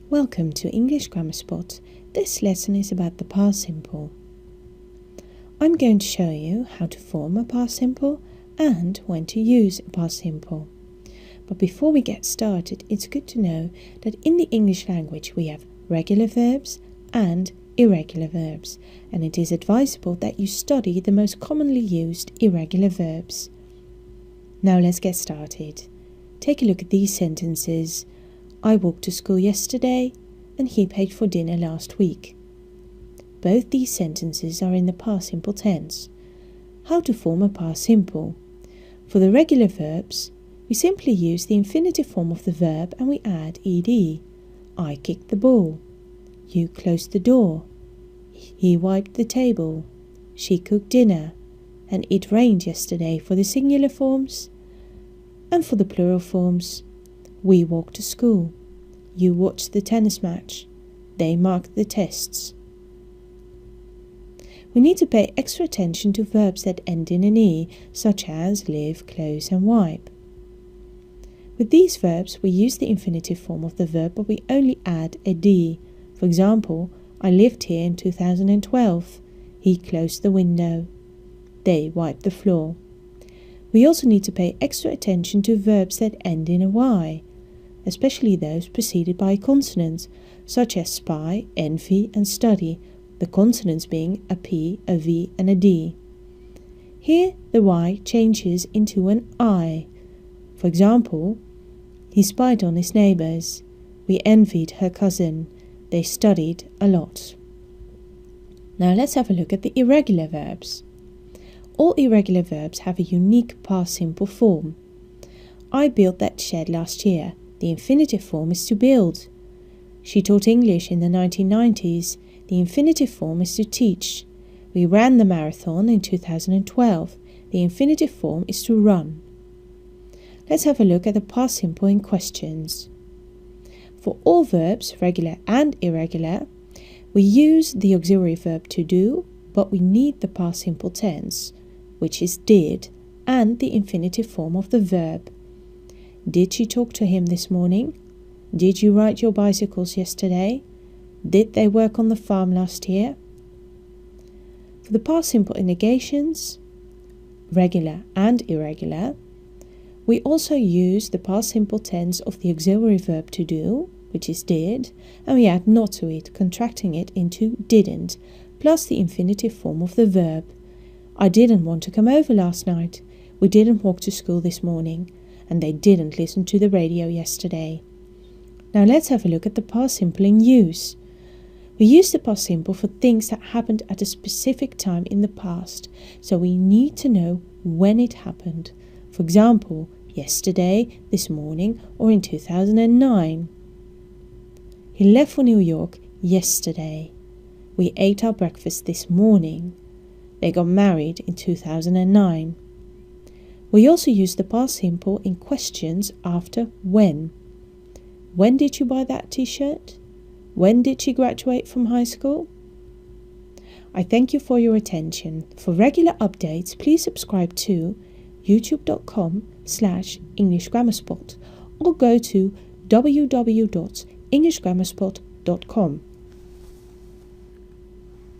Welcome to English Grammar Spot. This lesson is about the past simple. I'm going to show you how to form a past simple and when to use a past simple. But before we get started, it's good to know that in the English language we have regular verbs and irregular verbs, and it is advisable that you study the most commonly used irregular verbs. Now let's get started. Take a look at these sentences. I walked to school yesterday and he paid for dinner last week. Both these sentences are in the past simple tense. How to form a past simple? For the regular verbs, we simply use the infinitive form of the verb and we add ed. I kicked the ball. You closed the door. He wiped the table. She cooked dinner. And it rained yesterday for the singular forms. And for the plural forms, we walked to school. You watched the tennis match. They marked the tests. We need to pay extra attention to verbs that end in an E, such as live, close and wipe. With these verbs, we use the infinitive form of the verb, but we only add a D. For example, I lived here in 2012. He closed the window. They wiped the floor. We also need to pay extra attention to verbs that end in a Y, especially those preceded by a consonant, such as spy, envy and study, the consonants being a P, a V and a D. Here the Y changes into an I. For example, he spied on his neighbours. We envied her cousin. They studied a lot. Now let's have a look at the irregular verbs. All irregular verbs have a unique past simple form. I built that shed last year. The infinitive form is to build. She taught English in the 1990s. The infinitive form is to teach. We ran the marathon in 2012. The infinitive form is to run. Let's have a look at the past simple in questions. For all verbs, regular and irregular, we use the auxiliary verb to do, but we need the past simple tense, which is did, and the infinitive form of the verb. Did she talk to him this morning? Did you ride your bicycles yesterday? Did they work on the farm last year? For the past simple in negations, regular and irregular, we also use the past simple tense of the auxiliary verb to do, which is did, and we add not to it, contracting it into didn't, plus the infinitive form of the verb. I didn't want to come over last night. We didn't walk to school this morning. And they didn't listen to the radio yesterday. Now let's have a look at the past simple in use. We use the past simple for things that happened at a specific time in the past, so we need to know when it happened. For example, yesterday, this morning, or in 2009. He left for New York yesterday. We ate our breakfast this morning. They got married in 2009. We also use the past simple in questions after when. When did you buy that t-shirt? When did she graduate from high school? I thank you for your attention. For regular updates, please subscribe to youtube.com/English Grammar Spot or go to www.englishgrammarspot.com.